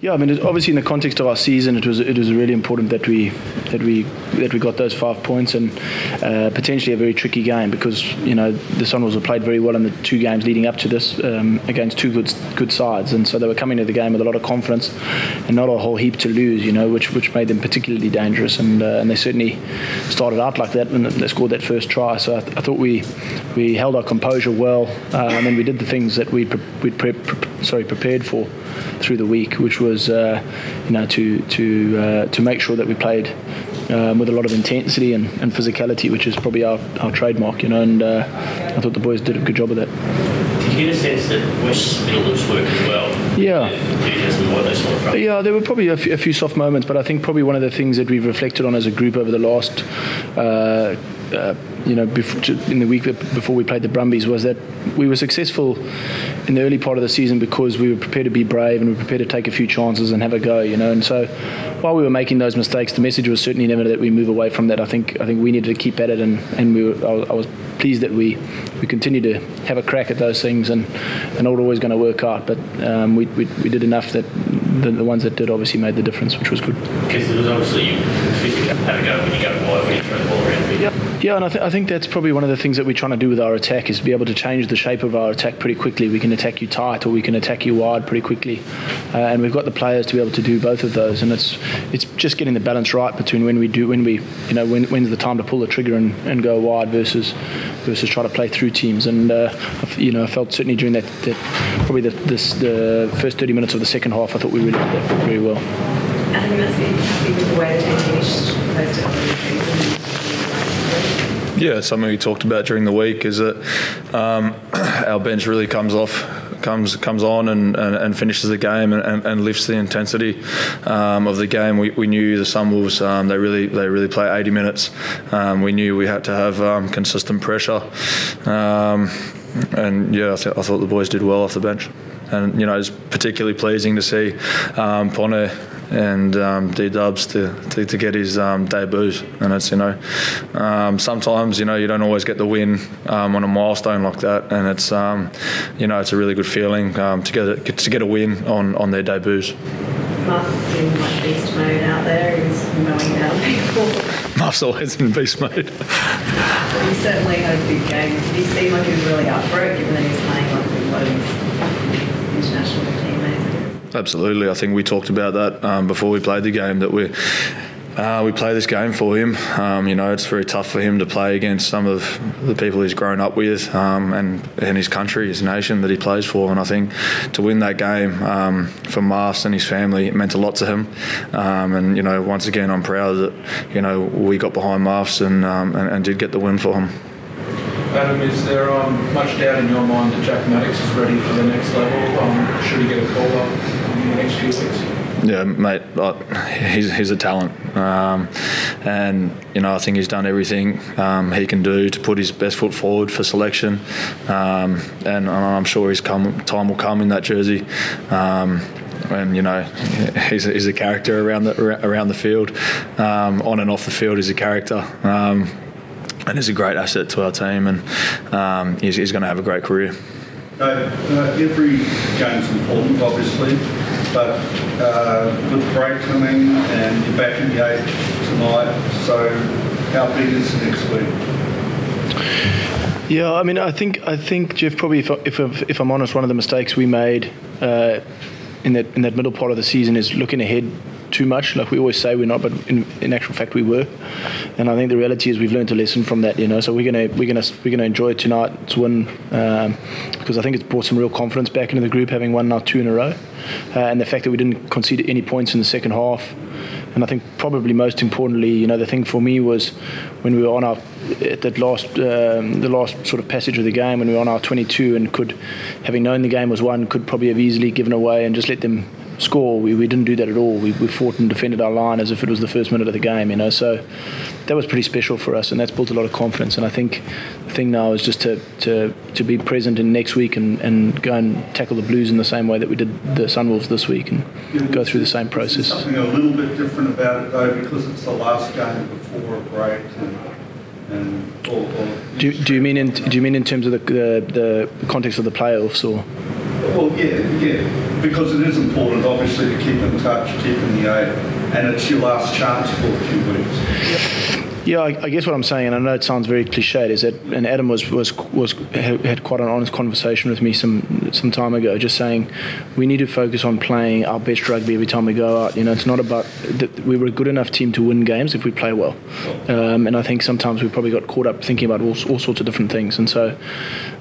Yeah, I mean, obviously in the context of our season, it was really important that we got those 5 points, and potentially a very tricky game, because the Sunwolves have played very well in the 2 games leading up to this against 2 good sides, and so they were coming to the game with a lot of confidence and not a whole heap to lose, which made them particularly dangerous, and they certainly started out like that when they scored that first try. So I thought we held our composure well, and we did the things that we'd prepared for through the week, which was to make sure that we played with a lot of intensity and physicality, which is probably our trademark, and I thought the boys did a good job of that. Did you get a sense that West's middle loose work as well? Yeah. Yeah, there were probably a few soft moments, but I think probably one of the things that we've reflected on as a group over the last in the week before we played the Brumbies was that we were successful in the early part of the season because we were prepared to be brave and we were prepared to take a few chances and have a go, and so while we were making those mistakes, the message was certainly never that we move away from that. I think we needed to keep at it, and I was pleased that we continued to have a crack at those things, and not always going to work out, but we did enough that the ones that did obviously made the difference, which was good. Because it was obviously you physically have a go when you go wide, when you throw the ball around. Yeah, and I think that's probably one of the things that we're trying to do with our attack, is be able to change the shape of our attack pretty quickly. We can attack you tight or we can attack you wide pretty quickly, and we've got the players to be able to do both of those. And it's just getting the balance right between when's the time to pull the trigger and go wide versus try to play through teams. And I felt certainly during that probably the first 30 minutes of the second half, I thought we really did that very well. And you must be happy with the way the team finished most of the season. Yeah, it's something we talked about during the week, is that our bench really comes on and finishes the game and lifts the intensity of the game. We knew the Sunwolves, they really play 80 minutes. We knew we had to have consistent pressure, and yeah, I thought the boys did well off the bench. And it's particularly pleasing to see Pone and D-Dubs to get his debuts, and it's sometimes you don't always get the win on a milestone like that, and it's it's a really good feeling to get a win on their debuts. Muff's in beast mode out there. He's mowing down people. Muff's always in beast mode. He certainly had a big game. He seemed like he was really up for it, given that he's playing like a lot of his international teammates. Absolutely. I think we talked about that before we played the game, that we play this game for him. It's very tough for him to play against some of the people he's grown up with, and his country, his nation that he plays for. And I think to win that game for Mars and his family, it meant a lot to him. And once again, I'm proud that we got behind Mars and did get the win for him. Adam, is there much doubt in your mind that Jack Maddox is ready for the next level? Should he get a call up in the next few weeks? Yeah, mate, he's a talent, and I think he's done everything he can do to put his best foot forward for selection, and I'm sure his time will come in that jersey. And he's a character around the field, on and off the field. He's a character. And he's a great asset to our team, and he's going to have a great career. Every game's important, obviously, but with the break coming and you're back in the 8 tonight, so how big is next week? Yeah, I mean, I think Jeff, probably if I'm honest, one of the mistakes we made in that middle part of the season is looking ahead too much. Like we always say we're not, but in actual fact we were. And I think the reality is we've learned a lesson from that. So we're gonna enjoy tonight's win, because I think it's brought some real confidence back into the group, having won now 2 in a row, and the fact that we didn't concede any points in the second half. And I think probably most importantly, the thing for me was when we were on the last sort of passage of the game, when we were on our 22 and having known the game was won, could probably have easily given away and just let them score. We didn't do that at all. We fought and defended our line as if it was the first minute of the game, so that was pretty special for us, and that's built a lot of confidence. And I think the thing now is just to be present in next week and go and tackle the Blues in the same way that we did the Sunwolves this week, and go through the same process. Something a little bit different about it though, because it's the last game before a break. Do you mean in terms of the context of the playoffs, or? Well, yeah, because it is important, obviously, to keep in touch, keep in the eight, and it's your last chance for a few weeks. Yeah, I guess what I'm saying, and I know it sounds very cliched, is that, and Adam had quite an honest conversation with me some time ago, just saying we need to focus on playing our best rugby every time we go out. It's not about that we were a good enough team to win games if we play well, and I think sometimes we probably got caught up thinking about all sorts of different things, and so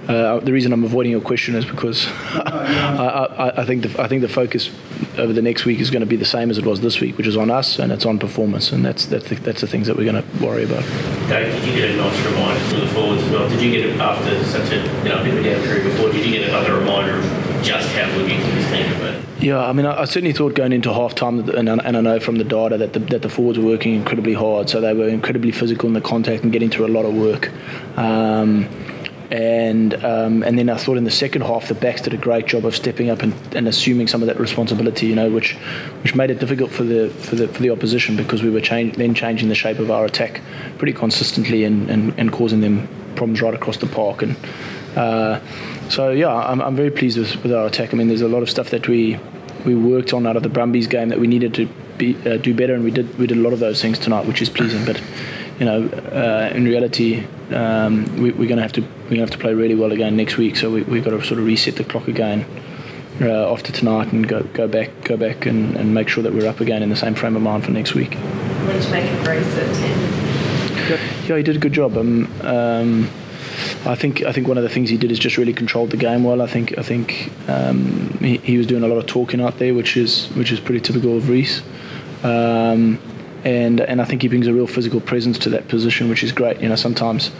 the reason I'm avoiding your question is because I think the focus over the next week is going to be the same as it was this week, which is on us and it's on performance, and that's the things that we're going to worry about. Dave, did you get a nice reminder from the forwards as well? Did you get it after such a bit of a down period before? Did you get another reminder of just how good you think this team have been? Yeah, I mean, I certainly thought going into half-time, and I know from the data that the forwards were working incredibly hard, so they were incredibly physical in the contact and getting through a lot of work. And then I thought in the second half the backs did a great job of stepping up and assuming some of that responsibility, which made it difficult for the opposition, because we were changing the shape of our attack pretty consistently and causing them problems right across the park. And so yeah, I'm very pleased with our attack. I mean, there's a lot of stuff that we worked on out of the Brumbies game that we needed to do better, and we did a lot of those things tonight, which is pleasing. But in reality, we're going to have to play really well again next week. So we've got to sort of reset the clock again after tonight and go back and make sure that we're up again in the same frame of mind for next week. What did you make of Grace at 10? Yeah, he did a good job. I think one of the things he did is just really controlled the game well. I think he was doing a lot of talking out there, which is pretty typical of Reece. And I think he brings a real physical presence to that position, which is great. Sometimes,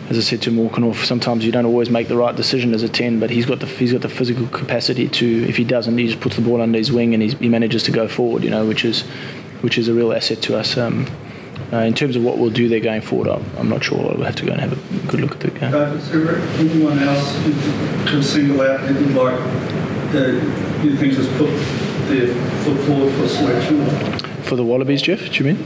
as I said to Morgan, sometimes you don't always make the right decision as a 10, but he's got the physical capacity to. If he doesn't, he just puts the ball under his wing and he manages to go forward. Which is a real asset to us. In terms of what we'll do there going forward, I'm not sure. We'll have to go and have a good look at the game. Is there anyone else you can single out that you'd like you think has put their foot forward for selection? For the Wallabies, Jeff, do you mean?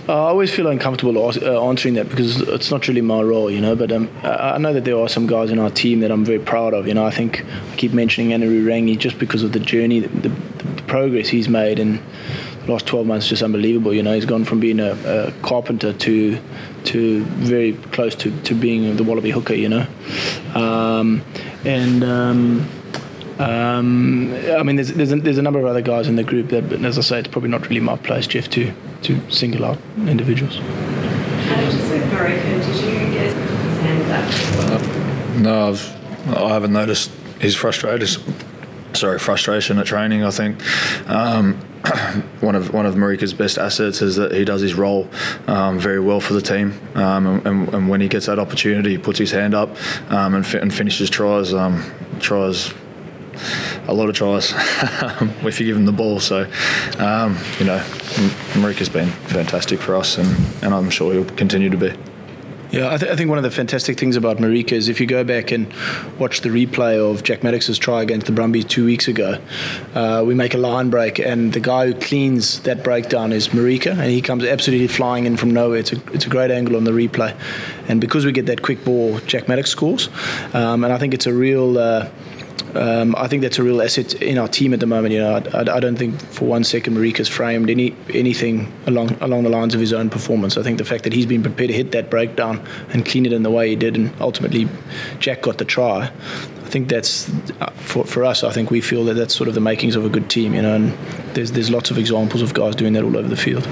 I always feel uncomfortable answering that because it's not really my role, but I know that there are some guys in our team that I'm very proud of. I think I keep mentioning Anaru Rangi just because of the journey, the progress he's made in the last 12 months, just unbelievable. He's gone from being a carpenter to very close to being the Wallaby hooker, I mean, there's a number of other guys in the group that, but as I say, it's probably not really my place, Jeff, to single out individuals. Just with Marika, did you get his hand up? No, I haven't noticed his frustration at training. I think one of Marika's best assets is that he does his role very well for the team, and when he gets that opportunity, he puts his hand up and finishes tries. A lot of tries if you give him the ball. So, Marika's been fantastic for us, and I'm sure he'll continue to be. Yeah, I think one of the fantastic things about Marika is if you go back and watch the replay of Jack Maddox's try against the Brumbies 2 weeks ago, we make a line break, and the guy who cleans that breakdown is Marika, and he comes absolutely flying in from nowhere. It's a great angle on the replay, and because we get that quick ball, Jack Maddox scores, and I think it's a real. I think that's a real asset in our team at the moment. I don't think for 1 second Marika's framed anything along the lines of his own performance. I think the fact that he's been prepared to hit that breakdown and clean it in the way he did, and ultimately Jack got the try. I think that's for us. I think we feel that that's sort of the makings of a good team. And there's lots of examples of guys doing that all over the field.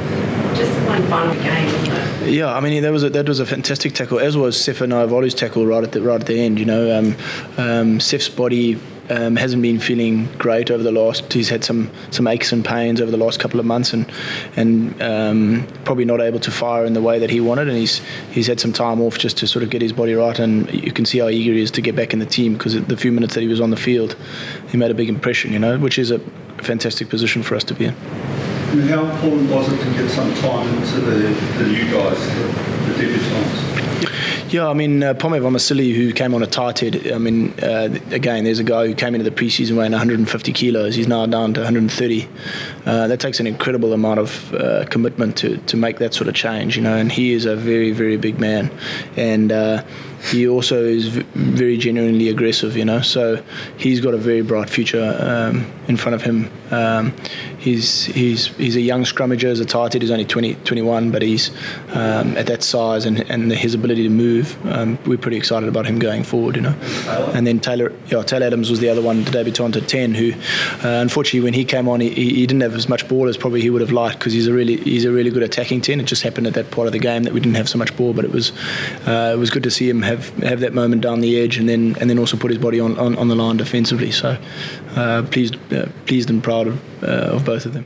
Just one final game, isn't it? Yeah, I mean that was a fantastic tackle, as was Sefa Naivalu's tackle right at the end. Sef's body hasn't been feeling great over the last. He's had some aches and pains over the last couple of months, and probably not able to fire in the way that he wanted. And he's had some time off just to sort of get his body right. And you can see how eager he is to get back in the team, because the few minutes that he was on the field, he made a big impression. Which is a fantastic position for us to be in. I mean, how important was it to get some time into the new guys, the debutants? Yeah, I mean, Pome Vamasili, who came on a tight head, I mean, again, there's a guy who came into the preseason weighing 150 kilos. He's now down to 130. That takes an incredible amount of commitment to make that sort of change, and he is a very, very big man. And he also is very genuinely aggressive, so he's got a very bright future in front of him. He's a young scrummager as a tight head. He's only 21, but he's at that size and his ability to move. We're pretty excited about him going forward, And then Taylor Adams was the other one, the debutant at 10, who unfortunately when he came on, he didn't have as much ball as probably he would have liked, because he's a really good attacking 10. It just happened at that part of the game that we didn't have so much ball, but it was good to see him have that moment down the edge and then also put his body on the line defensively. So pleased and proud of both of them.